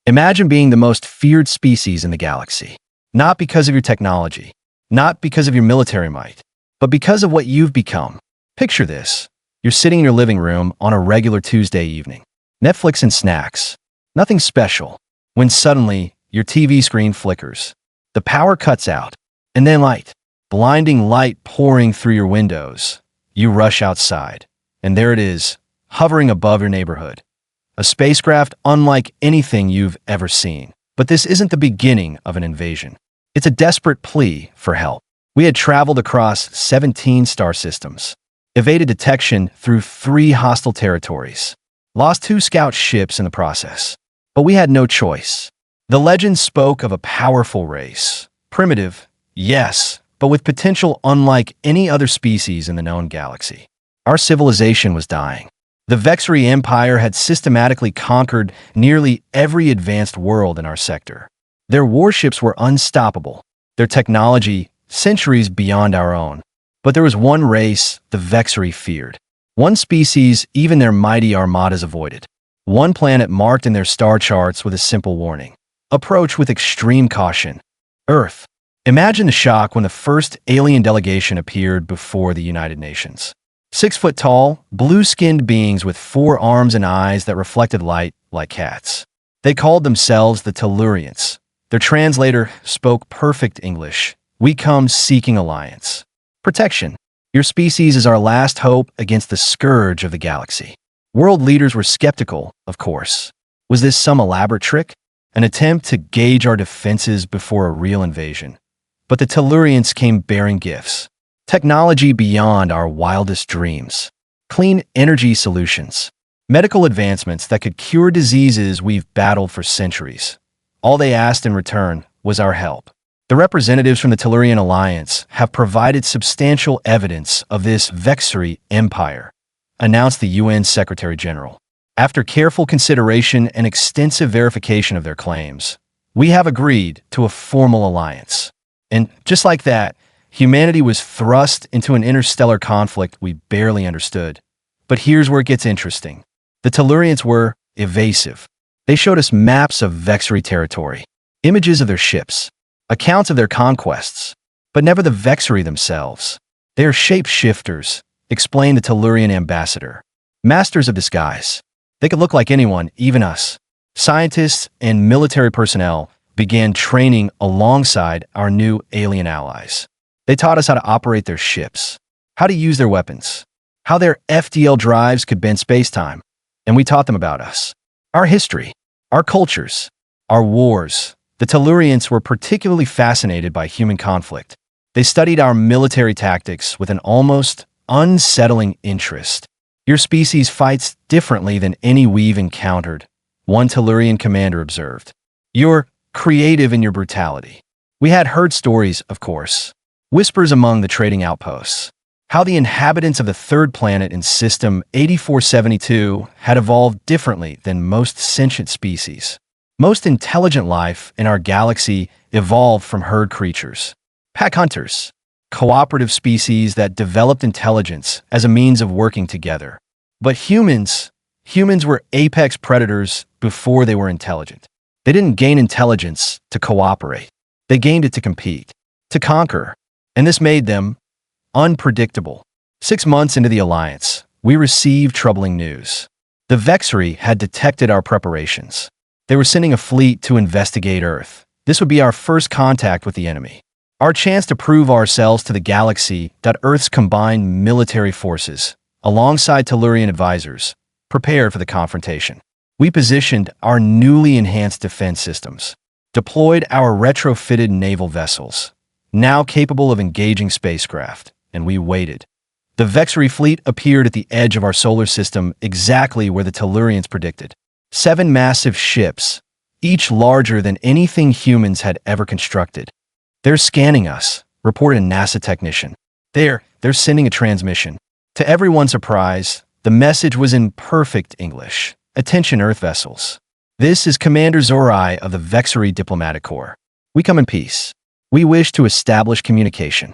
Imagine being the most feared species in the galaxy. Not because of your technology, not because of your military might, but because of what you've become. Picture this. You're sitting in your living room on a regular Tuesday evening. Netflix and snacks. Nothing special. When suddenly, your TV screen flickers. The power cuts out. And then light. Blinding light pouring through your windows. You rush outside. And there it is, hovering above your neighborhood. A spacecraft unlike anything you've ever seen. But this isn't the beginning of an invasion. It's a desperate plea for help. We had traveled across 17 star systems, evaded detection through 3 hostile territories, lost 2 scout ships in the process. But we had no choice. The legend spoke of a powerful race. Primitive, yes, but with potential unlike any other species in the known galaxy. Our civilization was dying. The Vexari Empire had systematically conquered nearly every advanced world in our sector. Their warships were unstoppable, their technology centuries beyond our own. But there was one race the Vexari feared. One species even their mighty armadas avoided. One planet marked in their star charts with a simple warning. Approach with extreme caution. Earth. Imagine the shock when the first alien delegation appeared before the United Nations. 6 foot tall, blue-skinned beings with 4 arms and eyes that reflected light like cats. They called themselves the Tellurians. Their translator spoke perfect English. We come seeking alliance. Protection. Your species is our last hope against the scourge of the galaxy. World leaders were skeptical, of course. Was this some elaborate trick? An attempt to gauge our defenses before a real invasion? But the Tellurians came bearing gifts. Technology beyond our wildest dreams. Clean energy solutions. Medical advancements that could cure diseases we've battled for centuries. All they asked in return was our help. The representatives from the Tellurian Alliance have provided substantial evidence of this Vexari Empire, announced the UN Secretary General. After careful consideration and extensive verification of their claims, we have agreed to a formal alliance. And just like that, humanity was thrust into an interstellar conflict we barely understood. But here's where it gets interesting. The Tellurians were evasive. They showed us maps of Vexari territory, images of their ships, accounts of their conquests, but never the Vexari themselves. They are shapeshifters, explained the Tellurian ambassador. Masters of disguise. They could look like anyone, even us. Scientists and military personnel began training alongside our new alien allies. They taught us how to operate their ships, how to use their weapons, how their FDL drives could bend space-time. And we taught them about us, our history, our cultures, our wars. The Tellurians were particularly fascinated by human conflict. They studied our military tactics with an almost unsettling interest. Your species fights differently than any we've encountered, one Tellurian commander observed. You're creative in your brutality. We had heard stories, of course, whispers among the trading outposts, how the inhabitants of the third planet in System 8472 had evolved differently than most sentient species. Most intelligent life in our galaxy evolved from herd creatures. Pack hunters, cooperative species that developed intelligence as a means of working together. But humans were apex predators before they were intelligent. They didn't gain intelligence to cooperate. They gained it to compete, to conquer. And this made them unpredictable. 6 months into the alliance, we received troubling news. The Vexari had detected our preparations. They were sending a fleet to investigate Earth. This would be our first contact with the enemy. Our chance to prove ourselves to the galaxy that Earth's combined military forces, alongside Tellurian advisors, prepared for the confrontation. We positioned our newly enhanced defense systems, deployed our retrofitted naval vessels, now capable of engaging spacecraft, and we waited. The Vexari fleet appeared at the edge of our solar system exactly where the Tellurians predicted. 7 massive ships, each larger than anything humans had ever constructed. They're scanning us, reported a NASA technician. They're sending a transmission. To everyone's surprise, the message was in perfect English. Attention Earth vessels. This is Commander Zorai of the Vexari Diplomatic Corps. We come in peace. We wish to establish communication.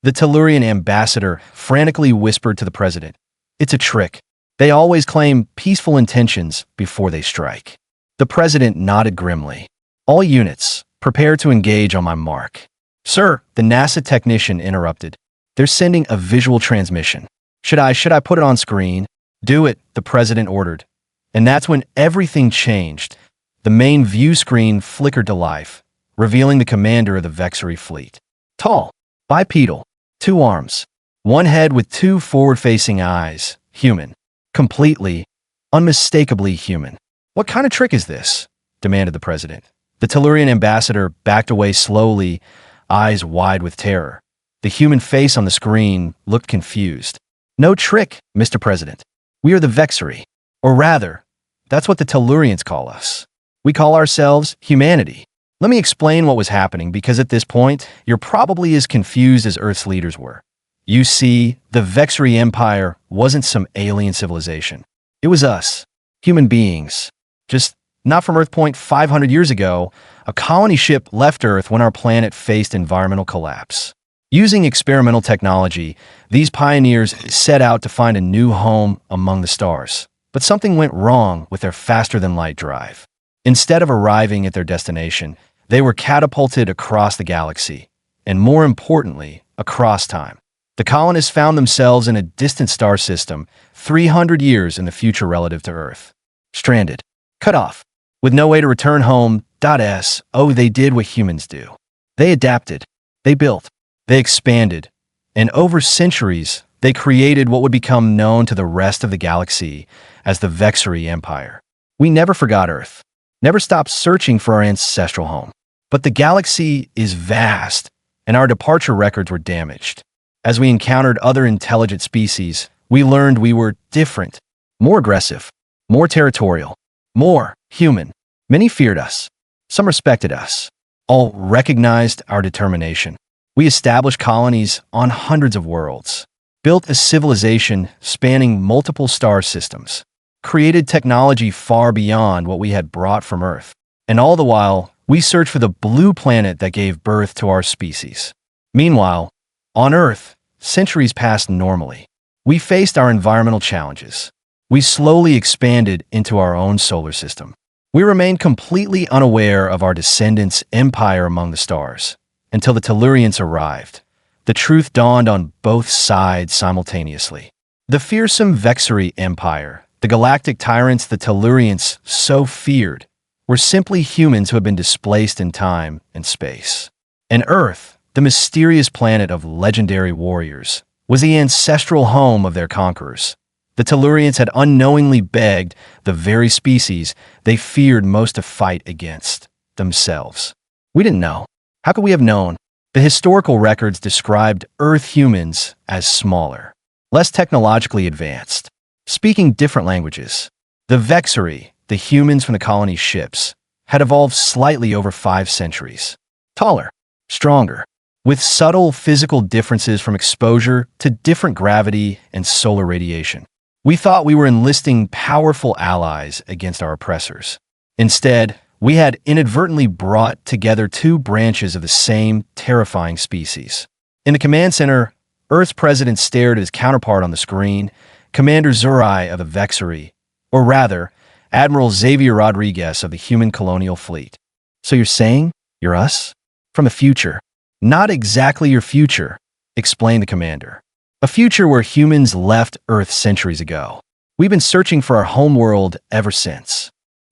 The Tellurian ambassador frantically whispered to the president. It's a trick. They always claim peaceful intentions before they strike. The president nodded grimly. All units, prepare to engage on my mark. Sir, the NASA technician interrupted. They're sending a visual transmission. Should I put it on screen? Do it, the president ordered. And that's when everything changed. The main view screen flickered to life, revealing the commander of the Vexari fleet. Tall, bipedal, 2 arms, 1 head with 2 forward-facing eyes, human. Completely, unmistakably human. What kind of trick is this? Demanded the president. The Tellurian ambassador backed away slowly, eyes wide with terror. The human face on the screen looked confused. No trick, Mr. President. We are the Vexari. Or rather, that's what the Tellurians call us. We call ourselves humanity. Let me explain what was happening, because at this point, you're probably as confused as Earth's leaders were. You see, the Vexari Empire wasn't some alien civilization. It was us, human beings. Just not from Earth Point 500 years ago, a colony ship left Earth when our planet faced environmental collapse. Using experimental technology, these pioneers set out to find a new home among the stars. But something went wrong with their faster-than-light drive. Instead of arriving at their destination, they were catapulted across the galaxy, and more importantly, across time. The colonists found themselves in a distant star system, 300 years in the future relative to Earth. Stranded, cut off, with no way to return home. They did what humans do. They adapted, they built, they expanded, and over centuries, they created what would become known to the rest of the galaxy as the Vexari Empire. We never forgot Earth, never stopped searching for our ancestral home. But the galaxy is vast, and our departure records were damaged. As we encountered other intelligent species, we learned we were different, more aggressive, more territorial, more human. Many feared us. Some respected us. All recognized our determination. We established colonies on hundreds of worlds, built a civilization spanning multiple star systems, created technology far beyond what we had brought from Earth. And all the while, we searched for the blue planet that gave birth to our species. Meanwhile, on Earth, centuries passed normally. We faced our environmental challenges. We slowly expanded into our own solar system. We remained completely unaware of our descendants' empire among the stars, until the Tellurians arrived. The truth dawned on both sides simultaneously. The fearsome Vexari Empire, the galactic tyrants the Tellurians so feared, were simply humans who had been displaced in time and space. And Earth, the mysterious planet of legendary warriors, was the ancestral home of their conquerors. The Tellurians had unknowingly begged the very species they feared most to fight against, themselves. We didn't know. How could we have known? The historical records described Earth humans as smaller, less technologically advanced, speaking different languages. The Vexari, the humans from the colony's ships, had evolved slightly over 5 centuries. Taller, stronger, with subtle physical differences from exposure to different gravity and solar radiation. We thought we were enlisting powerful allies against our oppressors. Instead, we had inadvertently brought together 2 branches of the same terrifying species. In the command center, Earth's president stared at his counterpart on the screen, Commander Vexari of the Vexari, or rather, Admiral Xavier Rodriguez of the human colonial fleet. So you're saying you're us? From the future. Not exactly your future, explained the commander. A future where humans left Earth centuries ago. We've been searching for our homeworld ever since.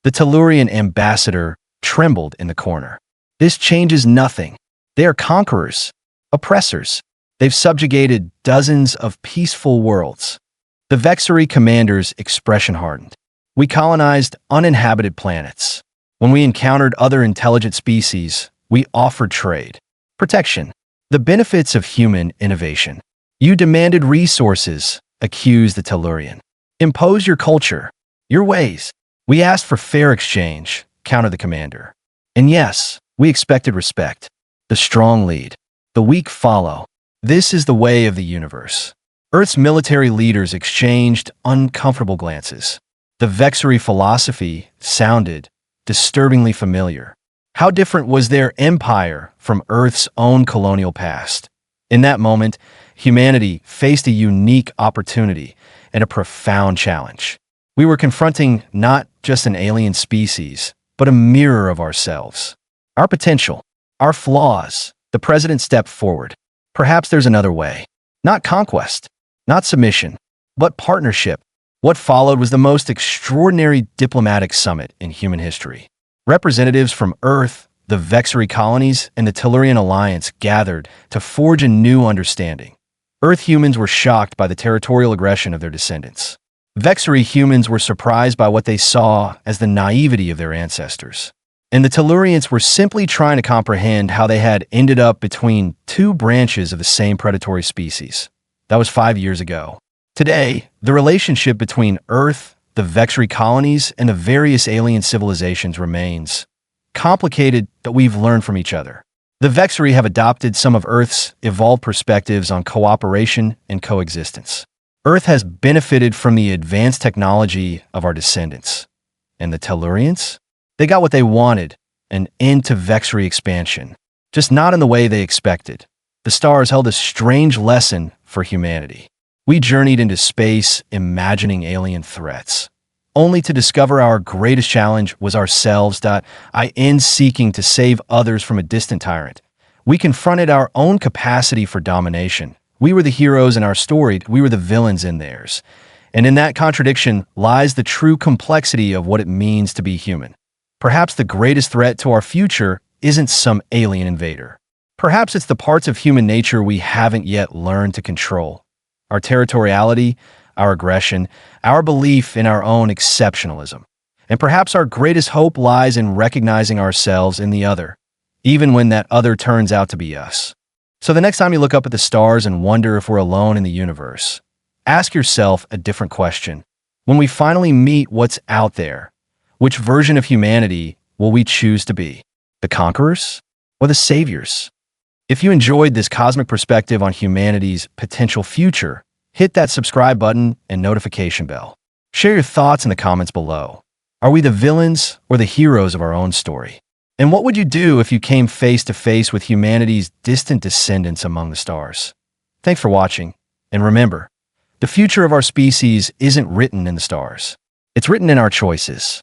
The Tellurian ambassador trembled in the corner. This changes nothing. They are conquerors, oppressors. They've subjugated dozens of peaceful worlds. The Vexari commander's expression hardened. We colonized uninhabited planets. When we encountered other intelligent species, we offered trade, protection, the benefits of human innovation. You demanded resources, accused the Tellurian. Impose your culture, your ways. We asked for fair exchange, countered the commander. And yes, we expected respect. The strong lead, the weak follow. This is the way of the universe. Earth's military leaders exchanged uncomfortable glances. The Vexari philosophy sounded disturbingly familiar. How different was their empire from Earth's own colonial past? In that moment, humanity faced a unique opportunity and a profound challenge. We were confronting not just an alien species, but a mirror of ourselves. Our potential, our flaws. The president stepped forward. Perhaps there's another way. Not conquest, not submission, but partnership. What followed was the most extraordinary diplomatic summit in human history. Representatives from Earth, the Vexari colonies, and the Tellurian alliance gathered to forge a new understanding. Earth humans were shocked by the territorial aggression of their descendants. Vexari humans were surprised by what they saw as the naivety of their ancestors. And the Tellurians were simply trying to comprehend how they had ended up between two branches of the same predatory species. That was 5 years ago. Today, the relationship between Earth, the Vexari colonies, and the various alien civilizations remains complicated, but we've learned from each other. The Vexari have adopted some of Earth's evolved perspectives on cooperation and coexistence. Earth has benefited from the advanced technology of our descendants. And the Tellurians? They got what they wanted, an end to Vexari expansion, just not in the way they expected. The stars held a strange lesson for humanity. We journeyed into space imagining alien threats, only to discover our greatest challenge was ourselves. In seeking to save others from a distant tyrant, we confronted our own capacity for domination. We were the heroes in our story, we were the villains in theirs. And in that contradiction lies the true complexity of what it means to be human. Perhaps the greatest threat to our future isn't some alien invader. Perhaps it's the parts of human nature we haven't yet learned to control. Our territoriality, our aggression, our belief in our own exceptionalism. And perhaps our greatest hope lies in recognizing ourselves in the other, even when that other turns out to be us. So the next time you look up at the stars and wonder if we're alone in the universe, ask yourself a different question. When we finally meet what's out there, which version of humanity will we choose to be? The conquerors or the saviors? If you enjoyed this cosmic perspective on humanity's potential future, hit that subscribe button and notification bell. Share your thoughts in the comments below. Are we the villains or the heroes of our own story? And what would you do if you came face to face with humanity's distant descendants among the stars? Thanks for watching, and remember, the future of our species isn't written in the stars. It's written in our choices.